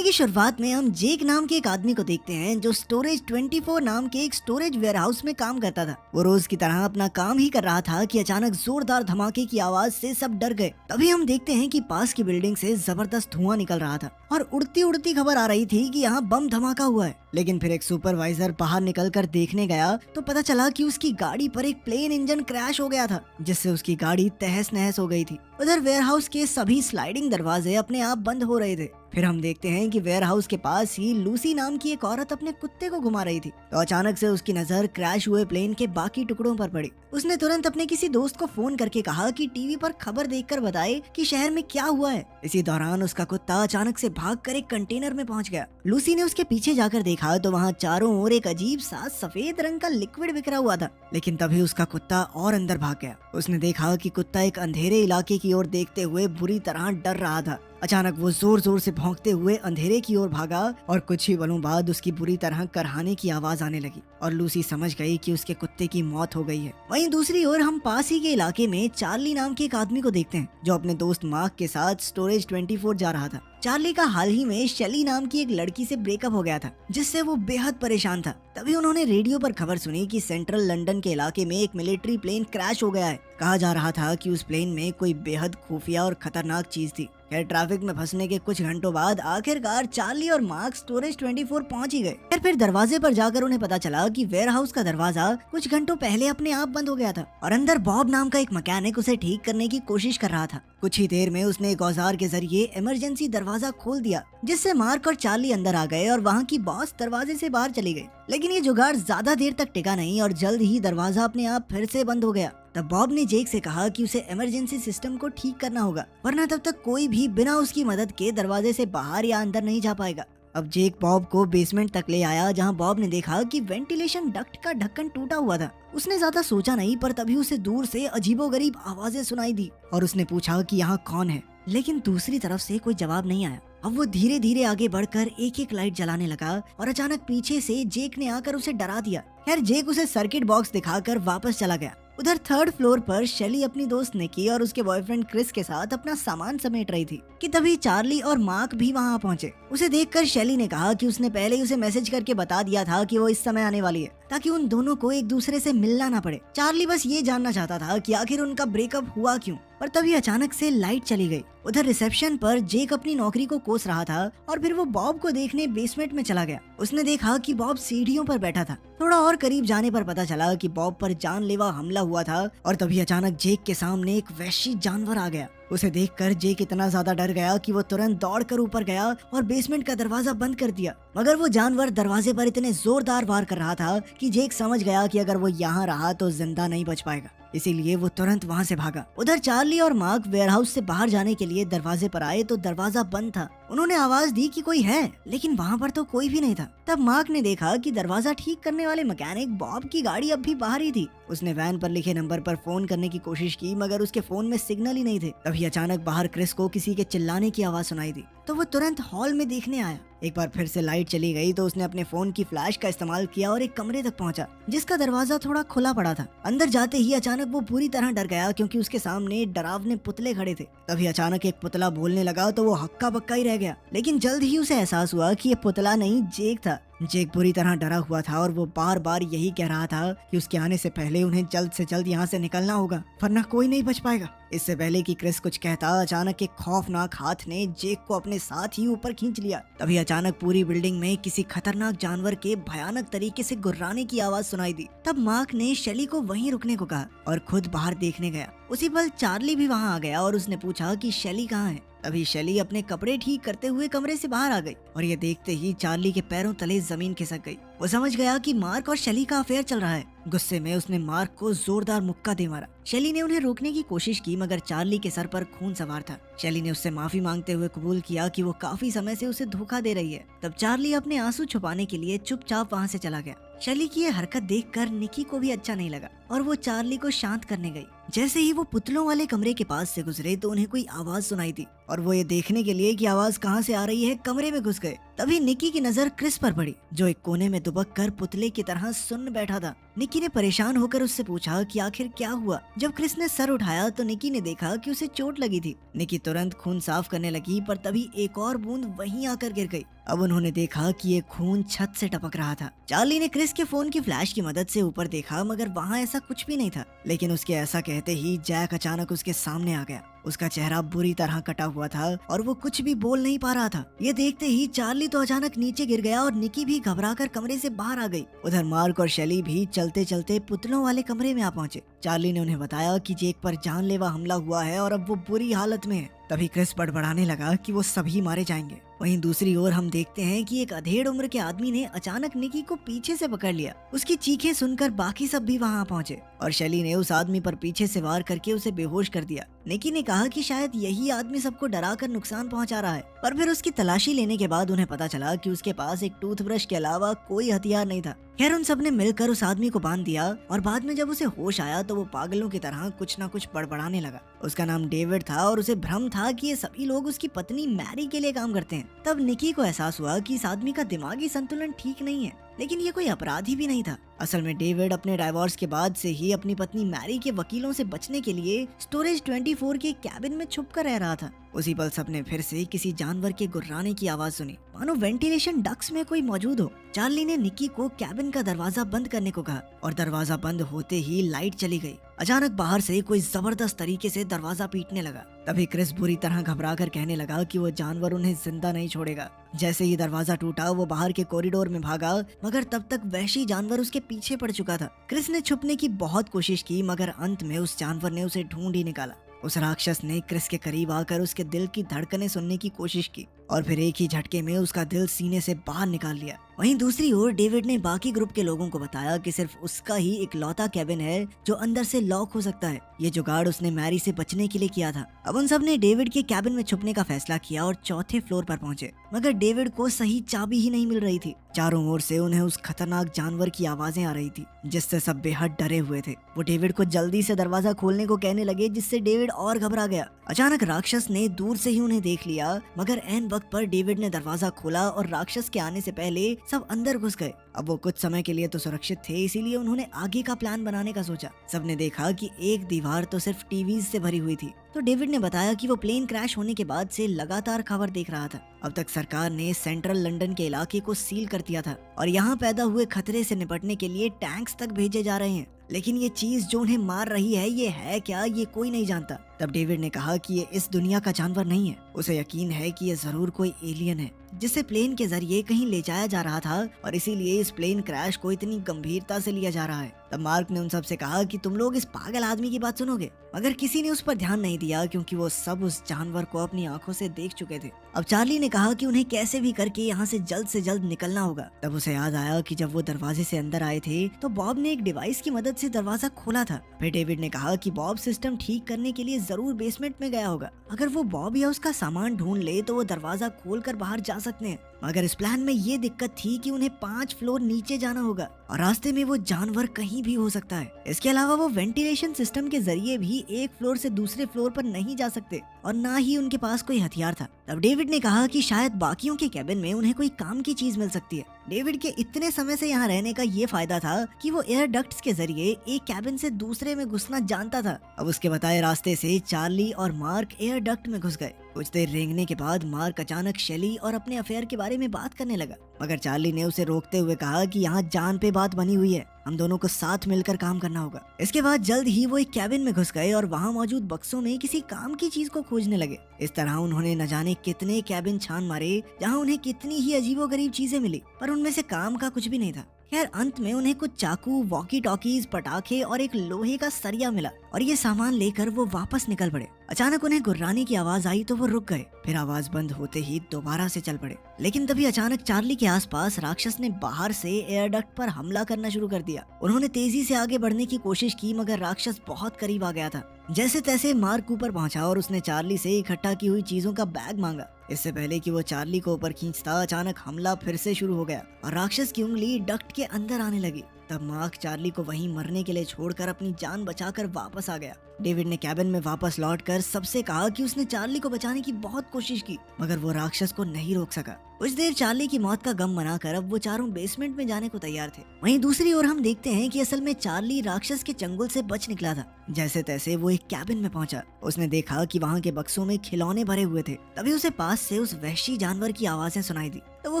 कहानी की शुरुआत में हम जेक नाम के एक आदमी को देखते हैं जो स्टोरेज 24 नाम के एक स्टोरेज वेयरहाउस में काम करता था। वो रोज की तरह अपना काम ही कर रहा था कि अचानक जोरदार धमाके की आवाज से सब डर गए। तभी हम देखते हैं कि पास की बिल्डिंग से जबरदस्त धुआं निकल रहा था और उड़ती उड़ती खबर आ रही थी कि यहाँ बम धमाका हुआ है। लेकिन फिर एक सुपरवाइजर बाहर निकलकर देखने गया तो पता चला कि उसकी गाड़ी पर एक प्लेन इंजन क्रैश हो गया था, जिससे उसकी गाड़ी तहस नहस हो गई थी। उधर वेयरहाउस के सभी स्लाइडिंग दरवाजे अपने आप बंद हो रहे थे। फिर हम देखते हैं कि वेयरहाउस के पास ही लूसी नाम की एक औरत अपने कुत्ते को घुमा रही थी, तो अचानक से उसकी नजर क्रैश हुए प्लेन के बाकी टुकड़ों पर पड़ी। उसने तुरंत अपने किसी दोस्त को फोन करके कहा कि टीवी पर खबर देखकर बताए कि शहर में क्या हुआ है। इसी दौरान उसका कुत्ता अचानक से भागकर एक कंटेनर में पहुंच गया। लूसी ने उसके पीछे जाकर देखा तो वहाँ चारों ओर एक अजीब सा सफेद रंग का लिक्विड बिखरा हुआ था। लेकिन तभी उसका कुत्ता और अंदर भाग गया। उसने देखा कि कुत्ता एक अंधेरे इलाके की ओर देखते हुए बुरी तरह डर रहा था। अचानक वो जोर जोर से भौंकते हुए अंधेरे की ओर भागा और कुछ ही पलों बाद उसकी बुरी तरह करहाने की आवाज आने लगी और लूसी समझ गई कि उसके कुत्ते की मौत हो गई है। वहीं दूसरी ओर हम पास ही के इलाके में चार्ली नाम के एक आदमी को देखते हैं जो अपने दोस्त मार्क के साथ स्टोरेज 24 जा रहा था। चार्ली का हाल ही में शेली नाम की एक लड़की से ब्रेकअप हो गया था, जिससे वो बेहद परेशान था। तभी उन्होंने रेडियो पर खबर सुनी कि सेंट्रल लंदन के इलाके में एक मिलिट्री प्लेन क्रैश हो गया है। कहा जा रहा था कि उस प्लेन में कोई बेहद खुफिया और खतरनाक चीज थी। खैर ट्रैफिक में फंसने के कुछ घंटों बाद आखिरकार चार्ली और मार्क स्टोरेज 24 पहुंच ही गए। फिर दरवाजे पर जाकर उन्हें पता चला कि वेयरहाउस का दरवाजा कुछ घंटों पहले अपने आप बंद हो गया था और अंदर बॉब नाम का एक मैकेनिक उसे ठीक करने की कोशिश कर रहा था। कुछ ही देर में उसने एक औजार के जरिए इमरजेंसी दरवाजा खोल दिया, जिससे मार्क और चार्ली अंदर आ गए और वहाँ की बॉस दरवाजे से बाहर चली गई। लेकिन ये जुगाड़ ज्यादा देर तक टिका नहीं और जल्द ही दरवाजा अपने आप फिर से बंद हो गया। तब बॉब ने जेक से कहा कि उसे इमरजेंसी सिस्टम को ठीक करना होगा, वरना तब तक कोई भी बिना उसकी मदद के दरवाजे से बाहर या अंदर नहीं जा पाएगा। अब जेक बॉब को बेसमेंट तक ले आया, जहां बॉब ने देखा कि वेंटिलेशन डक्ट का ढक्कन टूटा हुआ था। उसने ज्यादा सोचा नहीं, पर तभी उसे दूर से अजीबोगरीब आवाजें सुनाई दी और उसने पूछा कि यहाँ कौन है, लेकिन दूसरी तरफ से कोई जवाब नहीं आया। अब वो धीरे धीरे आगे बढ़कर एक एक लाइट जलाने लगा और अचानक पीछे से जेक ने आकर उसे डरा दिया। खैर जेक उसे सर्किट बॉक्स दिखाकर वापस चला गया। उधर थर्ड फ्लोर पर शेली अपनी दोस्त निकी और उसके बॉयफ्रेंड क्रिस के साथ अपना सामान समेट रही थी कि तभी चार्ली और मार्क भी वहां पहुंचे। उसे देखकर शेली ने कहा कि उसने पहले ही उसे मैसेज करके बता दिया था कि वो इस समय आने वाली है, ताकि उन दोनों को एक दूसरे से मिलना ना पड़े। चार्ली बस ये जानना चाहता था कि आखिर उनका ब्रेकअप हुआ क्यों। पर तभी अचानक से लाइट चली गई। उधर रिसेप्शन पर जेक अपनी नौकरी को कोस रहा था और फिर वो बॉब को देखने बेसमेंट में चला गया। उसने देखा कि बॉब सीढ़ियों पर बैठा था। थोड़ा और करीब जाने पर पता चला कि बॉब पर जानलेवा हमला हुआ था और तभी अचानक जेक के सामने एक वहशी जानवर आ गया। उसे देखकर जेक इतना ज्यादा डर गया कि वो तुरंत दौड़कर ऊपर गया और बेसमेंट का दरवाजा बंद कर दिया। मगर वो जानवर दरवाजे पर इतने जोरदार वार कर रहा था कि जेक समझ गया कि अगर वो यहाँ रहा तो जिंदा नहीं बच पाएगा, इसीलिए वो तुरंत वहाँ से भागा। उधर चार्ली और मार्क वेयरहाउस से बाहर जाने के लिए दरवाजे पर आए तो दरवाजा बंद था। उन्होंने आवाज दी कि कोई है, लेकिन वहाँ पर तो कोई भी नहीं था। तब मार्क ने देखा कि दरवाजा ठीक करने वाले मैकेनिक बॉब की गाड़ी अब भी बाहर ही थी। उसने वैन पर लिखे नंबर पर फोन करने की कोशिश की, मगर उसके फोन में सिग्नल ही नहीं थे। तभी अचानक बाहर क्रिस को किसी के चिल्लाने की आवाज सुनाई दी, तो वो तुरंत हॉल में देखने आया। एक बार फिर से लाइट चली गई तो उसने अपने फोन की फ्लैश का इस्तेमाल किया और एक कमरे तक पहुंचा, जिसका दरवाजा थोड़ा खुला पड़ा था। अंदर जाते ही अचानक वो पूरी तरह डर गया, क्योंकि उसके सामने डरावने पुतले खड़े थे। तभी अचानक एक पुतला बोलने लगा तो वो हक्का बक्का ही रह गया। लेकिन जल्द ही उसे एहसास हुआ कि ये पुतला नहीं जेक था। जेक बुरी तरह डरा हुआ था और वो बार बार यही कह रहा था कि उसके आने से पहले उन्हें जल्द से जल्द यहाँ से निकलना होगा, वरना कोई नहीं बच पाएगा। इससे पहले कि क्रिस कुछ कहता, अचानक एक खौफनाक हाथ ने जेक को अपने साथ ही ऊपर खींच लिया। तभी अचानक पूरी बिल्डिंग में किसी खतरनाक जानवर के भयानक तरीके से गुर्राने की आवाज सुनाई दी। तब मार्क ने शेली को वहीं रुकने को कहा और खुद बाहर देखने गया। उसी पल चार्ली भी वहाँ आ गया और उसने पूछा कि शेली कहाँ है। तभी शेली अपने कपड़े ठीक करते हुए कमरे से बाहर आ गई और ये देखते ही चार्ली के पैरों तले जमीन खिसक गई। वो समझ गया कि मार्क और शेली का अफेयर चल रहा है। गुस्से में उसने मार्क को जोरदार मुक्का दे मारा। शेली ने उन्हें रोकने की कोशिश की, मगर चार्ली के सर पर खून सवार था। शेली ने उससे माफी मांगते हुए कबूल किया कि वो काफी समय से उसे धोखा दे रही है। तब चार्ली अपने आंसू छुपाने के लिए चुपचाप वहाँ से चला गया। शेली की ये हरकत देखकर निकी को भी अच्छा नहीं लगा और वो चार्ली को शांत करने गई। जैसे ही वो पुतलों वाले कमरे के पास से गुजरे तो उन्हें कोई आवाज सुनाई दी और वो ये देखने के लिए कि आवाज कहाँ से आ रही है कमरे में घुस गए। तभी निकी की नजर क्रिस पर पड़ी, जो एक कोने में दुबक कर पुतले की तरह सुन्न बैठा था। निकी ने परेशान होकर उससे पूछा कि आखिर क्या हुआ। जब क्रिस ने सर उठाया तो निकी ने देखा कि उसे चोट लगी थी। निकी तुरंत खून साफ करने लगी, पर तभी एक और बूंद वहीं आकर गिर गई। अब उन्होंने देखा कि ये खून छत से टपक रहा था। चार्ली ने क्रिस के फोन की फ्लैश की मदद से ऊपर देखा, मगर वहाँ ऐसा कुछ भी नहीं था। लेकिन उसके ऐसा कहते ही जैक अचानक उसके सामने आ गया। उसका चेहरा बुरी तरह कटा हुआ था और वो कुछ भी बोल नहीं पा रहा था। ये देखते ही चार्ली तो अचानक नीचे गिर गया और निकी भी घबराकर कमरे से बाहर आ गई। उधर मार्क और शेली भी चलते चलते पुतलों वाले कमरे में आ पहुंचे। चार्ली ने उन्हें बताया कि जेक पर जानलेवा हमला हुआ है और अब वो बुरी हालत में है। तभी क्रिस बड़बड़ाने लगा कि वो सभी मारे जाएंगे। वहीं दूसरी ओर हम देखते हैं कि एक अधेड़ उम्र के आदमी ने अचानक निकी को पीछे से पकड़ लिया। उसकी चीखें सुनकर बाकी सब भी वहां पहुंचे और शेली ने उस आदमी पर पीछे से वार करके उसे बेहोश कर दिया। निकी ने कहा कि शायद यही आदमी सबको डराकर नुकसान पहुंचा रहा है, पर फिर उसकी तलाशी लेने के बाद उन्हें पता चला कि उसके पास एक टूथब्रश के अलावा कोई हथियार नहीं था। खैर उन सब ने मिलकर उस आदमी को बांध दिया और बाद में जब उसे होश आया तो वो पागलों की तरह कुछ न कुछ बड़बड़ाने लगा। उसका नाम डेविड था और उसे भ्रम था कि ये सभी लोग उसकी पत्नी मैरी के लिए काम करते हैं। तब निकी को एहसास हुआ कि इस आदमी का दिमागी संतुलन ठीक नहीं है, लेकिन ये कोई अपराधी भी नहीं था। असल में डेविड अपने डाइवोर्स के बाद से ही अपनी पत्नी मैरी के वकीलों से बचने के लिए स्टोरेज 24 के कैबिन में छुप कर रह रहा था। उसी पल सबने फिर से किसी जानवर के गुर्राने की आवाज सुनी, मानो वेंटिलेशन डक्ट्स में कोई मौजूद हो। चार्ली ने निकी को कैबिन का दरवाजा बंद करने को कहा और दरवाजा बंद होते ही लाइट चली गई। अचानक बाहर से कोई जबरदस्त तरीके से दरवाजा पीटने लगा। तभी क्रिस बुरी तरह घबराकर कहने लगा कि वो जानवर उन्हें जिंदा नहीं छोड़ेगा। जैसे ही दरवाजा टूटा वो बाहर के कॉरिडोर में भागा, मगर तब तक वहशी जानवर उसके पीछे पड़ चुका था। क्रिस ने छुपने की बहुत कोशिश की, मगर अंत में उस जानवर ने उसे ढूंढ ही निकाला। उस राक्षस ने क्रिस के करीब आकर उसके दिल की धड़कनें सुनने की कोशिश की और फिर एक ही झटके में उसका दिल सीने से बाहर निकाल लिया। वहीं दूसरी ओर डेविड ने बाकी ग्रुप के लोगों को बताया कि सिर्फ उसका ही इकलौता कैबिन है जो अंदर से लॉक हो सकता है। ये जुगाड़ उसने मैरी से बचने के लिए किया था। अब उन सब ने डेविड के कैबिन में छुपने का फैसला किया और चौथे फ्लोर पर पहुंचे, मगर डेविड को सही चाबी ही नहीं मिल रही थी। चारों ओर से उन्हें उस खतरनाक जानवर की आवाजें आ रही थी, जिससे सब बेहद डरे हुए थे। वो डेविड को जल्दी से दरवाजा खोलने को कहने लगे, जिससे डेविड और घबरा गया। अचानक राक्षस ने दूर से ही उन्हें देख लिया, मगर ऐन वक्त पर डेविड ने दरवाजा खोला और राक्षस के आने से पहले सब अंदर घुस गए। अब वो कुछ समय के लिए तो सुरक्षित थे, इसीलिए उन्होंने आगे का प्लान बनाने का सोचा। सबने देखा कि एक दीवार तो सिर्फ टीवीज से भरी हुई थी। तो डेविड ने बताया कि वो प्लेन क्रैश होने के बाद से लगातार खबर देख रहा था। अब तक सरकार ने सेंट्रल लंदन के इलाके को सील कर दिया था और यहाँ पैदा हुए खतरे से निपटने के लिए टैंक्स तक भेजे जा रहे हैं। लेकिन ये चीज जो उन्हें मार रही है, ये है क्या, ये कोई नहीं जानता। तब डेविड ने कहा कि ये इस दुनिया का जानवर नहीं है। उसे यकीन है कि ये जरूर कोई एलियन है जिसे प्लेन के जरिए कहीं ले जाया जा रहा था और इसीलिए इस प्लेन क्रैश को इतनी गंभीरता से लिया जा रहा है। तब मार्क ने उन सब से कहा कि तुम लोग इस पागल आदमी की बात सुनोगे, मगर किसी ने उस पर ध्यान नहीं दिया क्योंकि वो सब उस जानवर को अपनी आंखों से देख चुके थे। अब चार्ली ने कहा कि उन्हें कैसे भी करके यहाँ से जल्द निकलना होगा। तब उसे याद आया कि जब वो दरवाजे से अंदर आए थे तो बॉब ने एक डिवाइस की मदद से दरवाजा खोला था। फिर डेविड ने कहा कि बॉब सिस्टम ठीक करने के लिए जरूर बेसमेंट में गया होगा। अगर वो बॉब या उसका सामान ढूंढ ले तो वो दरवाजा खोल कर बाहर जा सकते हैं। मगर इस प्लान में ये दिक्कत थी कि उन्हें 5 फ्लोर नीचे जाना होगा और रास्ते में वो जानवर कहीं भी हो सकता है। इसके अलावा वो वेंटिलेशन सिस्टम के जरिए भी एक फ्लोर से दूसरे फ्लोर पर नहीं जा सकते और ना ही उनके पास कोई हथियार था। तब डेविड ने कहा कि शायद बाकियों के कैबिन में उन्हें कोई काम की चीज मिल सकती है। डेविड के इतने समय से यहाँ रहने का ये फायदा था कि वो एयर डक्ट्स के जरिए एक कैबिन से दूसरे में घुसना जानता था। अब उसके बताए रास्ते से चार्ली और मार्क एयर डक्ट में घुस गए। कुछ देर रेंगने के बाद मार्क अचानक शेली और अपने अफेयर के बारे में बात करने लगा, मगर चार्ली ने उसे रोकते हुए कहा कि यहाँ जान पे बात बनी हुई है, हम दोनों को साथ मिलकर काम करना होगा। इसके बाद जल्द ही वो एक कैबिन में घुस गए और वहाँ मौजूद बक्सों में किसी काम की चीज को खोजने लगे। इस तरह उन्होंने न जाने कितने कैबिन छान मारे जहाँ उन्हें कितनी ही अजीबोगरीब चीजें मिली, पर उनमें से काम का कुछ भी नहीं था। खैर अंत में उन्हें कुछ चाकू, वॉकी टॉकीज, पटाखे और एक लोहे का सरिया मिला और ये सामान लेकर वो वापस निकल पड़े। अचानक उन्हें गुर्राने की आवाज आई तो वो रुक गए, फिर आवाज बंद होते ही दोबारा से चल पड़े। लेकिन तभी अचानक चार्ली के आसपास राक्षस ने बाहर से एयर डक्ट पर हमला करना शुरू कर दिया। उन्होंने तेजी से आगे बढ़ने की कोशिश की, मगर राक्षस बहुत करीब आ गया था। जैसे तैसे मार्क ऊपर पहुंचा और उसने चार्ली से इकट्ठा की हुई चीजों का बैग मांगा। इससे पहले कि वो चार्ली को ऊपर खींचता, अचानक हमला फिर से शुरू हो गया और राक्षस की उंगली डक्ट के अंदर आने लगी। तब मार्क चार्ली को वहीं मरने के लिए छोड़कर अपनी जान बचाकर वापस आ गया। डेविड ने कैबिन में वापस लौटकर सबसे कहा कि उसने चार्ली को बचाने की बहुत कोशिश की, मगर वो राक्षस को नहीं रोक सका। कुछ देर चार्ली की मौत का गम मनाकर अब वो चारों बेसमेंट में जाने को तैयार थे। वहीं दूसरी ओर हम देखते हैं कि असल में चार्ली राक्षस के चंगुल से बच निकला था। जैसे तैसे वो एक कैबिन में पहुंचा। उसने देखा कि वहाँ के बक्सों में खिलौने भरे हुए थे। तभी उसे पास से उस वहशी जानवर की आवाजें सुनाई दी, तो वो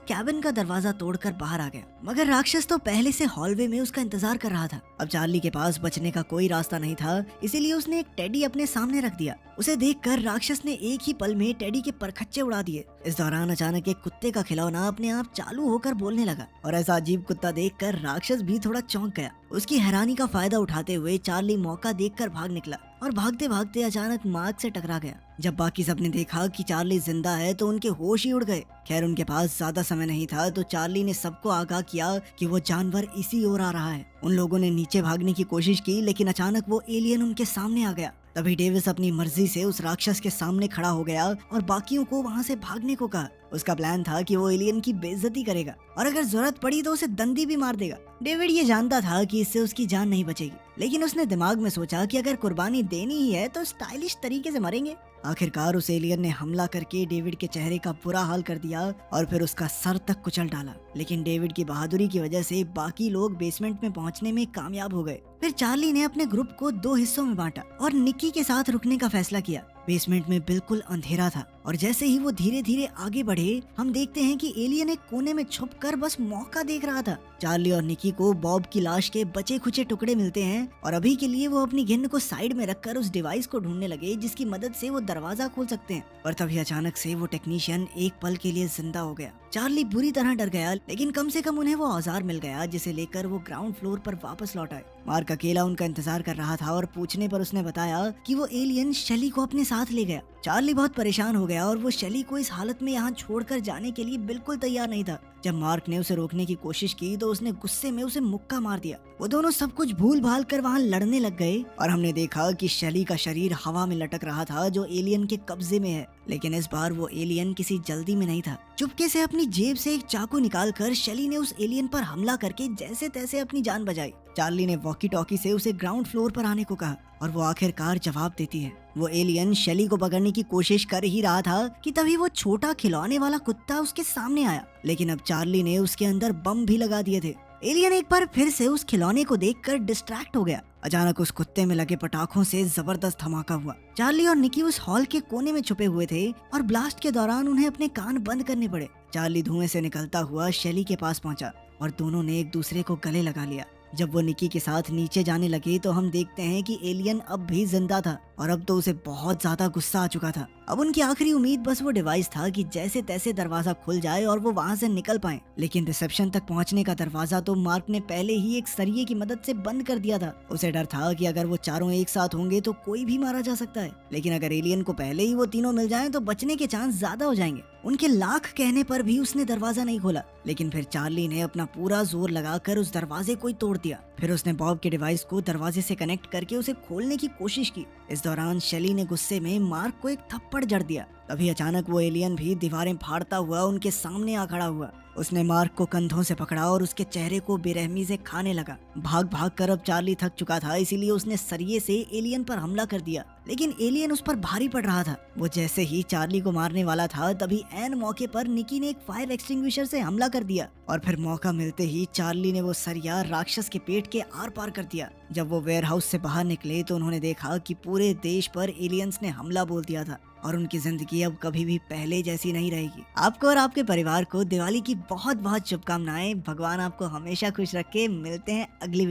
कैबिन का दरवाजा तोड़कर बाहर आ गया। मगर राक्षस तो पहले से हॉलवे में उसका इंतजार कर रहा था। अब चार्ली के पास बचने का कोई रास्ता नहीं था, इसीलिए उसने एक टेडी अपने सामने रख दिया। उसे देखकर राक्षस ने एक ही पल में टेडी के परखच्चे उड़ा दिए। इस दौरान अचानक एक कुत्ते का खिलौना अपने आप चालू होकर बोलने लगा और ऐसा अजीब कुत्ता देखकर राक्षस भी थोड़ा चौंक गया। उसकी हैरानी का फायदा उठाते हुए चार्ली मौका देखकर भाग निकला और भागते भागते अचानक मार्क से टकरा गया। जब बाकी सबने देखा कि चार्ली जिंदा है तो उनके होश ही उड़ गए। खैर उनके पास ज्यादा समय नहीं था, तो चार्ली ने सबको आगाह किया कि वो जानवर इसी ओर आ रहा है। उन लोगों ने नीचे भागने की कोशिश की, लेकिन अचानक वो एलियन उनके सामने आ गया। तभी डेविस अपनी मर्जी से उस राक्षस के सामने खड़ा हो गया और बाकियों को वहाँ से भागने को कहा। उसका प्लान था कि वो एलियन की बेइज्जती करेगा और अगर जरूरत पड़ी तो उसे दंडी भी मार देगा। डेविड ये जानता था कि इससे उसकी जान नहीं बचेगी, लेकिन उसने दिमाग में सोचा कि अगर कुर्बानी देनी ही है तो स्टाइलिश तरीके से मरेंगे। आखिरकार उस एलियन ने हमला करके डेविड के चेहरे का बुरा हाल कर दिया और फिर उसका सर तक कुचल डाला। लेकिन डेविड की बहादुरी की वजह से बाकी लोग बेसमेंट में पहुंचने में कामयाब हो गए। फिर चार्ली ने अपने ग्रुप को 2 हिस्सों में बांटा और निक्की के साथ रुकने का फैसला किया। बेसमेंट में बिल्कुल अंधेरा था और जैसे ही वो धीरे धीरे आगे बढ़े, हम देखते हैं कि एलियन एक कोने में छुपकर बस मौका देख रहा था। चार्ली और निकी को बॉब की लाश के बचे खुचे टुकड़े मिलते हैं और अभी के लिए वो अपनी घिन को साइड में रखकर उस डिवाइस को ढूंढने लगे जिसकी मदद से वो दरवाजा खोल सकते हैं। पर तभी अचानक से वो टेक्नीशियन एक पल के लिए जिंदा हो गया। चार्ली बुरी तरह डर गया, लेकिन कम से कम उन्हें वो औजार मिल गया जिसे लेकर वो ग्राउंड फ्लोर पर वापस लौट आए। मार्क अकेला उनका इंतजार कर रहा था और पूछने पर उसने बताया कि वो एलियन शेली को अपने साथ ले गया। चार्ली बहुत परेशान हो गया और वो शेली को इस हालत में यहाँ छोड़कर जाने के लिए बिल्कुल तैयार नहीं था। जब मार्क ने उसे रोकने की कोशिश की तो उसने गुस्से में उसे मुक्का मार दिया। वो दोनों सब कुछ भूल भाल कर वहाँ लड़ने लग गए और हमने देखा कि शेली का शरीर हवा में लटक रहा था जो एलियन के कब्जे में है। लेकिन इस बार वो एलियन किसी जल्दी में नहीं था। चुपके से अपनी जेब से एक चाकू निकालकर शेली ने उस एलियन पर हमला करके जैसे तैसे अपनी जान बचाई। चार्ली ने वॉकी टॉकी से उसे ग्राउंड फ्लोर पर आने को कहा और वो आखिरकार जवाब देती है। वो एलियन शेली को पकड़ने की कोशिश कर ही रहा था कि तभी वो छोटा खिलौने वाला कुत्ता उसके सामने आया, लेकिन अब चार्ली ने उसके अंदर बम भी लगा दिए थे। एलियन एक बार फिर से उस खिलौने को देखकर डिस्ट्रैक्ट हो गया। अचानक उस कुत्ते में लगे पटाखों से जबरदस्त धमाका हुआ। चार्ली और निकी उस हॉल के कोने में छुपे हुए थे और ब्लास्ट के दौरान उन्हें अपने कान बंद करने पड़े। चार्ली धुएं से निकलता हुआ शेली के पास पहुंचा और दोनों ने एक दूसरे को गले लगा लिया। जब वो निकी के साथ नीचे जाने लगे तो हम देखते हैं कि एलियन अब भी जिंदा था और अब तो उसे बहुत ज्यादा गुस्सा आ चुका था। अब उनकी आखिरी उम्मीद बस वो डिवाइस था कि जैसे तैसे दरवाजा खुल जाए और वो वहाँ से निकल पाए। लेकिन रिसेप्शन तक पहुँचने का दरवाजा तो मार्क ने पहले ही एक सरिये की मदद से बंद कर दिया था। उसे डर था कि अगर वो चारों एक साथ होंगे तो कोई भी मारा जा सकता है, लेकिन अगर एलियन को पहले ही वो तीनों मिल जाएं तो बचने के चांस ज्यादा हो जाएंगे। उनके लाख कहने पर भी उसने दरवाजा नहीं खोला, लेकिन फिर चार्ली ने अपना पूरा जोर लगाकर उस दरवाजे को ही तोड़ दिया। फिर उसने बॉब के डिवाइस को दरवाजे से कनेक्ट करके उसे खोलने की कोशिश की। इस दौरान शेली ने गुस्से में मार्क को एक थप्पड़ जड़ दिया। तभी अचानक वो एलियन भी दीवारें फाड़ता हुआ उनके सामने आ खड़ा हुआ। उसने मार्क को कंधों से पकड़ा और उसके चेहरे को बेरहमी से खाने लगा। भाग भाग कर अब चार्ली थक चुका था, इसीलिए उसने सरिये से एलियन पर हमला कर दिया, लेकिन एलियन उस पर भारी पड़ रहा था। वो जैसे ही चार्ली को मारने वाला था तभी ऐन मौके पर निकी ने एक फायर एक्सटिंग्विशर से हमला कर दिया और फिर मौका मिलते ही चार्ली ने वो सरिया राक्षस के पेट के आर पार कर दिया। जब वो वेयरहाउस से बाहर निकले तो उन्होंने देखा कि पूरे देश पर एलियंस ने हमला बोल दिया था और उनकी जिंदगी अब कभी भी पहले जैसी नहीं रहेगी। आपको और आपके परिवार को दिवाली की बहुत बहुत शुभकामनाएं। भगवान आपको हमेशा खुश रखे। मिलते हैं अगली